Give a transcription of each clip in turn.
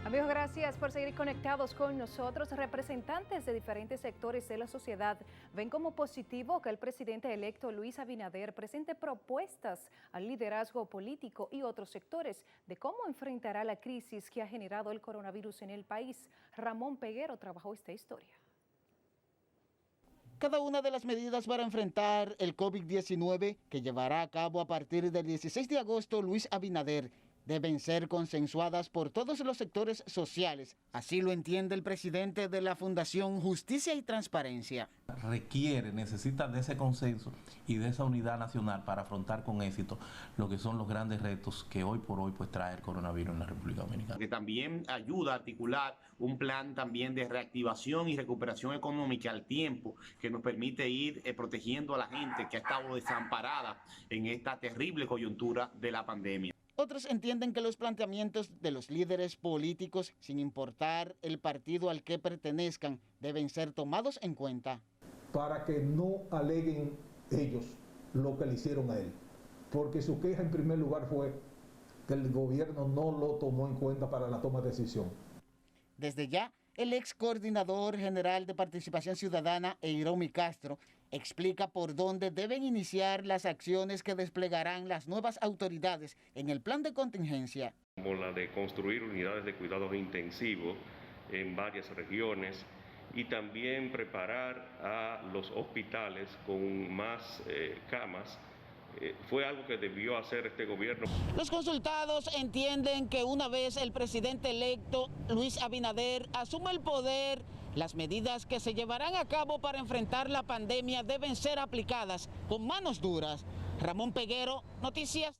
Amigos, gracias por seguir conectados con nosotros. Representantes de diferentes sectores de la sociedad ven como positivo que el presidente electo Luis Abinader presente propuestas al liderazgo político y otros sectores de cómo enfrentará la crisis que ha generado el coronavirus en el país. Ramón Peguero trabajó esta historia. Cada una de las medidas para enfrentar el COVID-19 que llevará a cabo a partir del 16 de agosto Luis Abinader deben ser consensuadas por todos los sectores sociales. Así lo entiende el presidente de la Fundación Justicia y Transparencia. Necesita de ese consenso y de esa unidad nacional para afrontar con éxito lo que son los grandes retos que hoy por hoy pues trae el coronavirus en la República Dominicana. Que también ayuda a articular un plan también de reactivación y recuperación económica al tiempo que nos permite ir protegiendo a la gente que ha estado desamparada en esta terrible coyuntura de la pandemia. Otros entienden que los planteamientos de los líderes políticos, sin importar el partido al que pertenezcan, deben ser tomados en cuenta. Para que no aleguen ellos lo que le hicieron a él, porque su queja en primer lugar fue que el gobierno no lo tomó en cuenta para la toma de decisión. Desde ya, el ex coordinador general de Participación Ciudadana, Eiromi Castro, explica por dónde deben iniciar las acciones que desplegarán las nuevas autoridades en el plan de contingencia. Como la de construir unidades de cuidados intensivos en varias regiones y también preparar a los hospitales con más camas. Fue algo que debió hacer este gobierno. Los consultados entienden que una vez el presidente electo Luis Abinader asuma el poder, las medidas que se llevarán a cabo para enfrentar la pandemia deben ser aplicadas con manos duras. Ramón Peguero, Noticias.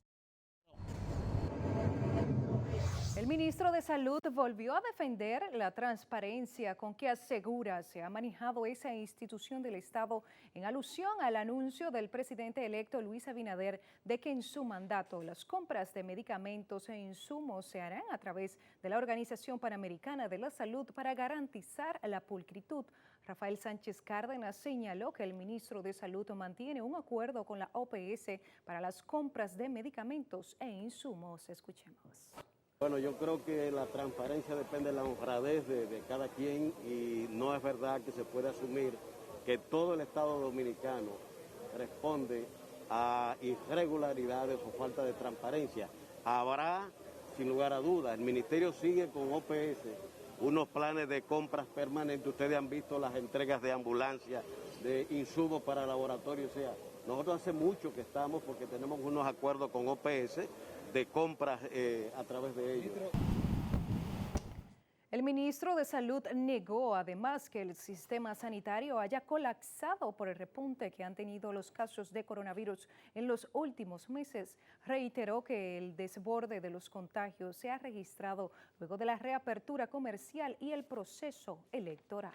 El ministro de Salud volvió a defender la transparencia con que asegura se ha manejado esa institución del Estado en alusión al anuncio del presidente electo Luis Abinader de que en su mandato las compras de medicamentos e insumos se harán a través de la Organización Panamericana de la Salud para garantizar la pulcritud. Rafael Sánchez Cárdenas señaló que el ministro de Salud mantiene un acuerdo con la OPS para las compras de medicamentos e insumos. Escuchemos. Bueno, yo creo que la transparencia depende de la honradez de cada quien y no es verdad que se puede asumir que todo el Estado dominicano responde a irregularidades o falta de transparencia. Habrá, sin lugar a dudas, el Ministerio sigue con OPS unos planes de compras permanentes. Ustedes han visto las entregas de ambulancias, de insumos para laboratorios. O sea, nosotros hace mucho que estamos porque tenemos unos acuerdos con OPS de compras a través de ellos. El ministro de Salud negó además que el sistema sanitario haya colapsado por el repunte que han tenido los casos de coronavirus en los últimos meses. Reiteró que el desborde de los contagios se ha registrado luego de la reapertura comercial y el proceso electoral.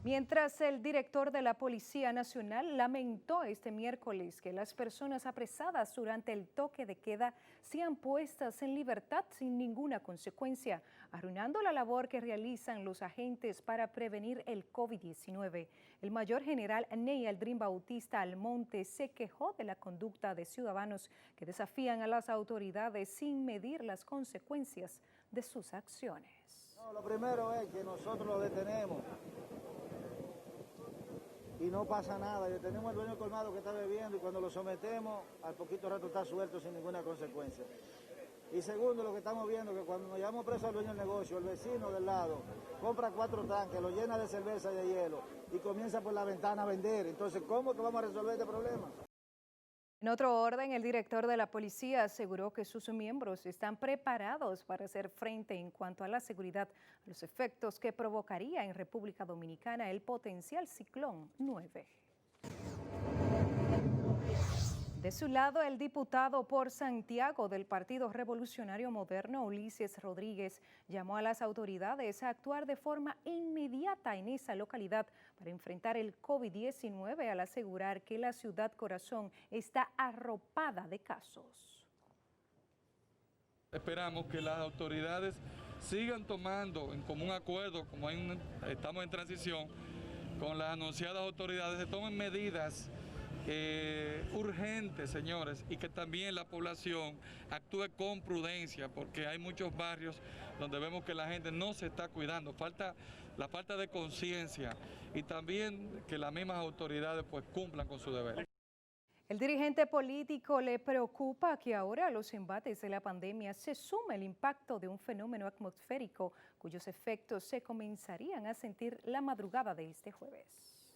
Mientras el director de la Policía Nacional lamentó este miércoles que las personas apresadas durante el toque de queda sean puestas en libertad sin ninguna consecuencia, arruinando la labor que realizan los agentes para prevenir el COVID-19. El mayor general Ney Aldrin Bautista Almonte se quejó de la conducta de ciudadanos que desafían a las autoridades sin medir las consecuencias de sus acciones. No, lo primero es que nosotros lo detenemos y no pasa nada. Tenemos el dueño del colmado que está bebiendo y cuando lo sometemos, al poquito rato está suelto sin ninguna consecuencia. Y segundo, lo que estamos viendo que cuando nos llevamos preso al dueño del negocio, el vecino del lado compra 4 tanques, lo llena de cerveza y de hielo y comienza por la ventana a vender. Entonces, ¿cómo que vamos a resolver este problema? En otro orden, el director de la policía aseguró que sus miembros están preparados para hacer frente en cuanto a la seguridad a los efectos que provocaría en República Dominicana el potencial ciclón 9. De su lado, el diputado por Santiago del Partido Revolucionario Moderno, Ulises Rodríguez, llamó a las autoridades a actuar de forma inmediata en esa localidad para enfrentar el COVID-19 al asegurar que la ciudad corazón está arropada de casos. Esperamos que las autoridades sigan tomando en común acuerdo, como estamos en transición, con las anunciadas autoridades, se tomen medidas urgente, señores, y que también la población actúe con prudencia, porque hay muchos barrios donde vemos que la gente no se está cuidando, la falta de conciencia y también que las mismas autoridades pues cumplan con su deber. El dirigente político le preocupa que ahora a los embates de la pandemia se sume el impacto de un fenómeno atmosférico cuyos efectos se comenzarían a sentir la madrugada de este jueves.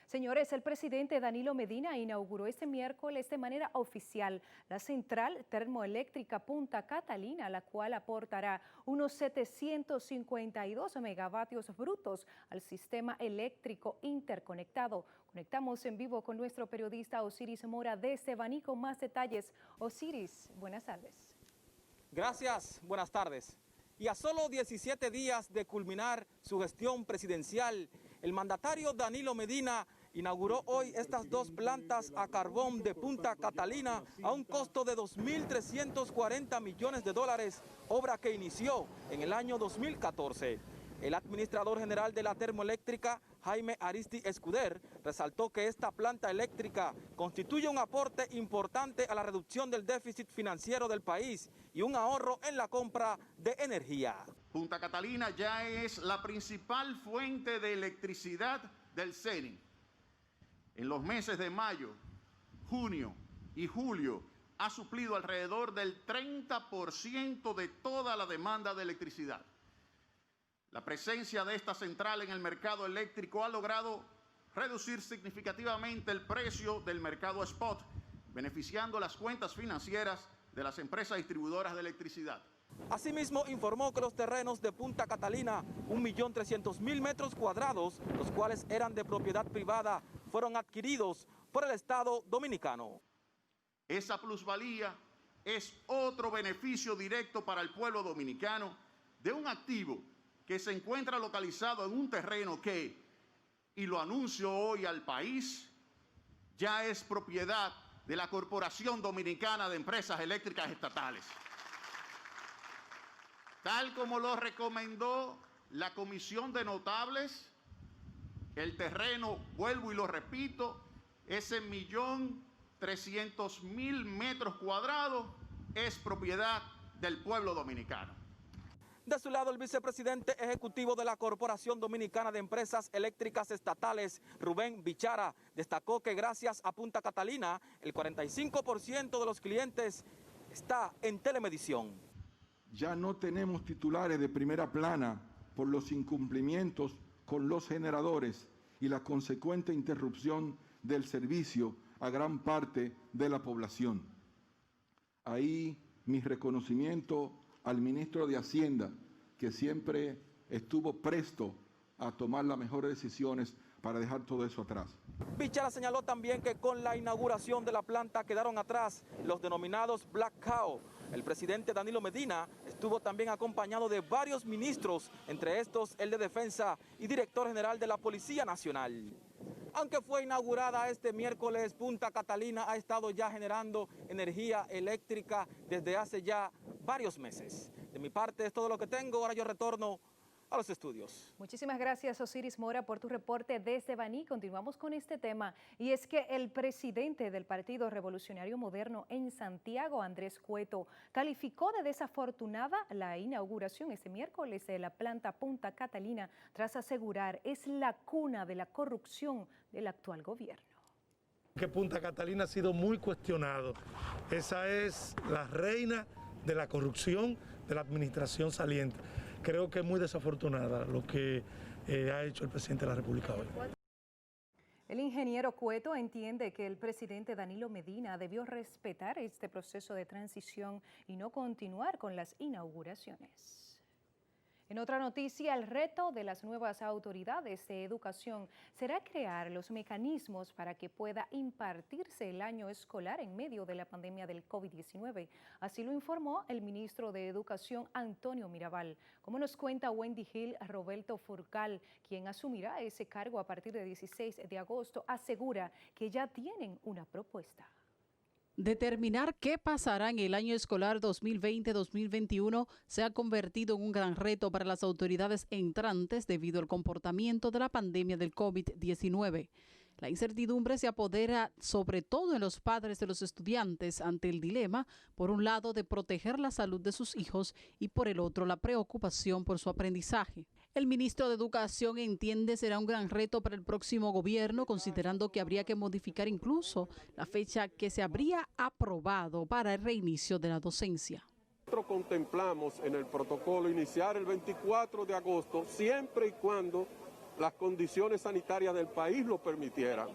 Señores, el presidente Danilo Medina inauguró este miércoles de manera oficial la central termoeléctrica Punta Catalina, la cual aportará unos 752 megavatios brutos al sistema eléctrico interconectado. Conectamos en vivo con nuestro periodista Osiris Mora desde Baní con más detalles. Osiris, buenas tardes. Gracias, buenas tardes. Y a solo 17 días de culminar su gestión presidencial, el mandatario Danilo Medina inauguró hoy estas dos plantas a carbón de Punta Catalina a un costo de 2.340 millones de dólares, obra que inició en el año 2014. El administrador general de la termoeléctrica, Jaime Aristi Escuder, resaltó que esta planta eléctrica constituye un aporte importante a la reducción del déficit financiero del país y un ahorro en la compra de energía. Punta Catalina ya es la principal fuente de electricidad del CENI. En los meses de mayo, junio y julio ha suplido alrededor del 30% de toda la demanda de electricidad. La presencia de esta central en el mercado eléctrico ha logrado reducir significativamente el precio del mercado spot, beneficiando las cuentas financieras de las empresas distribuidoras de electricidad. Asimismo, informó que los terrenos de Punta Catalina, 1.300.000 metros cuadrados, los cuales eran de propiedad privada, fueron adquiridos por el Estado dominicano. Esa plusvalía es otro beneficio directo para el pueblo dominicano de un activo que se encuentra localizado en un terreno que, y lo anuncio hoy al país, ya es propiedad de la Corporación Dominicana de Empresas Eléctricas Estatales. Tal como lo recomendó la Comisión de Notables, el terreno, vuelvo y lo repito, ese 1.300.000 metros cuadrados es propiedad del pueblo dominicano. De su lado, el vicepresidente ejecutivo de la Corporación Dominicana de Empresas Eléctricas Estatales, Rubén Bichara, destacó que gracias a Punta Catalina, el 45% de los clientes está en telemedición. Ya no tenemos titulares de primera plana por los incumplimientos con los generadores y la consecuente interrupción del servicio a gran parte de la población. Ahí mi reconocimiento al ministro de Hacienda, que siempre estuvo presto a tomar las mejores decisiones para dejar todo eso atrás. Bichara señaló también que con la inauguración de la planta quedaron atrás los denominados Black Cow. El presidente Danilo Medina estuvo también acompañado de varios ministros, entre estos el de Defensa y director general de la Policía Nacional. Aunque fue inaugurada este miércoles, Punta Catalina ha estado ya generando energía eléctrica desde hace ya varios meses. De mi parte es todo lo que tengo, ahora yo retorno a los estudios. Muchísimas gracias, Osiris Mora, por tu reporte desde Baní. Continuamos con este tema, y es que el presidente del Partido Revolucionario Moderno en Santiago, Andrés Cueto, calificó de desafortunada la inauguración este miércoles de la planta Punta Catalina, tras asegurar es la cuna de la corrupción del actual gobierno. Que Punta Catalina ha sido muy cuestionado. Esa es la reina de la corrupción de la administración saliente. Creo que es muy desafortunada lo que ha hecho el presidente de la República hoy. El ingeniero Cueto entiende que el presidente Danilo Medina debió respetar este proceso de transición y no continuar con las inauguraciones. En otra noticia, el reto de las nuevas autoridades de educación será crear los mecanismos para que pueda impartirse el año escolar en medio de la pandemia del COVID-19. Así lo informó el ministro de Educación, Antonio Mirabal. Como nos cuenta Wendy Hill, Roberto Furcal, quien asumirá ese cargo a partir del 16 de agosto, asegura que ya tienen una propuesta. Determinar qué pasará en el año escolar 2020-2021 se ha convertido en un gran reto para las autoridades entrantes debido al comportamiento de la pandemia del COVID-19. La incertidumbre se apodera sobre todo en los padres de los estudiantes ante el dilema, por un lado, de proteger la salud de sus hijos y por el otro, la preocupación por su aprendizaje. El ministro de Educación entiende será un gran reto para el próximo gobierno, considerando que habría que modificar incluso la fecha que se habría aprobado para el reinicio de la docencia. Nosotros contemplamos en el protocolo iniciar el 24 de agosto, siempre y cuando las condiciones sanitarias del país lo permitieran.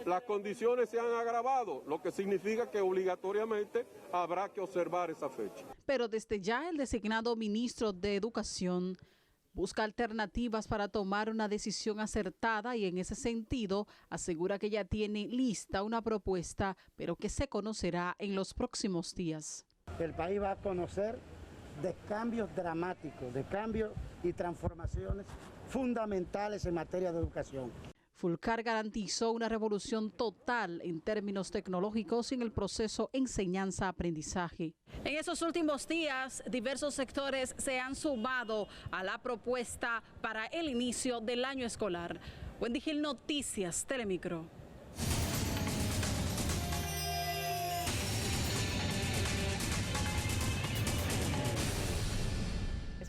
Las condiciones se han agravado, lo que significa que obligatoriamente habrá que observar esa fecha. Pero desde ya el designado ministro de Educación busca alternativas para tomar una decisión acertada y en ese sentido asegura que ya tiene lista una propuesta, pero que se conocerá en los próximos días. El país va a conocer de cambios dramáticos, de cambios y transformaciones fundamentales en materia de educación. Fulcar garantizó una revolución total en términos tecnológicos en el proceso enseñanza-aprendizaje. En esos últimos días, diversos sectores se han sumado a la propuesta para el inicio del año escolar. Wendy Gil, Noticias, Telemicro.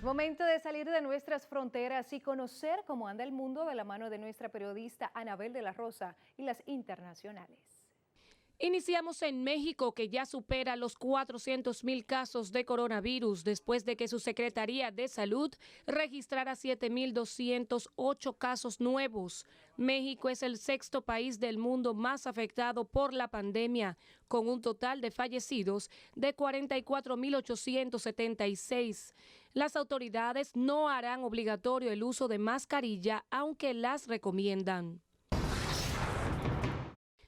Momento de salir de nuestras fronteras y conocer cómo anda el mundo de la mano de nuestra periodista Anabel de la Rosa y las internacionales. Iniciamos en México, que ya supera los 400,000 casos de coronavirus después de que su Secretaría de Salud registrara 7,208 casos nuevos. México es el sexto país del mundo más afectado por la pandemia, con un total de fallecidos de 44,876. Las autoridades no harán obligatorio el uso de mascarilla, aunque las recomiendan.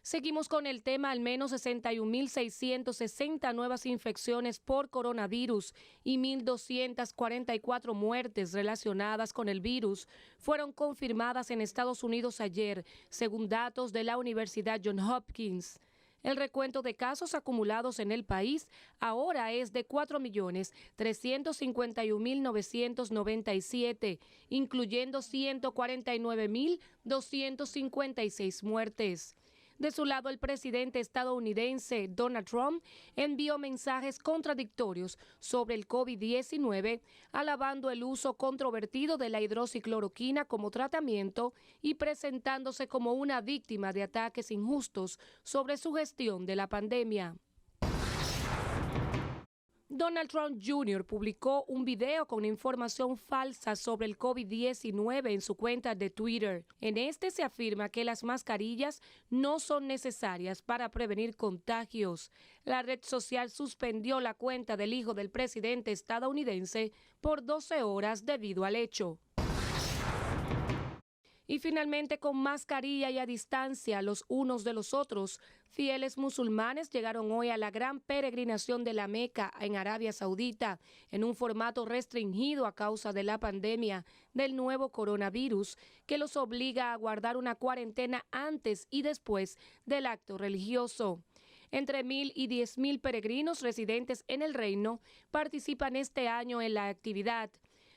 Seguimos con el tema. Al menos 61,660 nuevas infecciones por coronavirus y 1,244 muertes relacionadas con el virus fueron confirmadas en Estados Unidos ayer, según datos de la Universidad Johns Hopkins. El recuento de casos acumulados en el país ahora es de 4,351,997, incluyendo 149,256 muertes. De su lado, el presidente estadounidense Donald Trump envió mensajes contradictorios sobre el COVID-19, alabando el uso controvertido de la hidroxicloroquina como tratamiento y presentándose como una víctima de ataques injustos sobre su gestión de la pandemia. Donald Trump Jr. publicó un video con información falsa sobre el COVID-19 en su cuenta de Twitter. En este se afirma que las mascarillas no son necesarias para prevenir contagios. La red social suspendió la cuenta del hijo del presidente estadounidense por 12 horas debido al hecho. Y finalmente, con mascarilla y a distancia los unos de los otros, fieles musulmanes llegaron hoy a la gran peregrinación de la Meca en Arabia Saudita en un formato restringido a causa de la pandemia del nuevo coronavirus, que los obliga a guardar una cuarentena antes y después del acto religioso. Entre 1,000 y 10,000 peregrinos residentes en el reino participan este año en la actividad.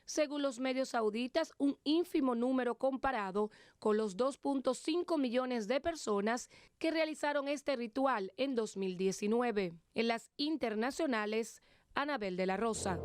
Según los medios sauditas, un ínfimo número comparado con los 2,5 millones de personas que realizaron este ritual en 2019. En las internacionales, Anabel de la Rosa.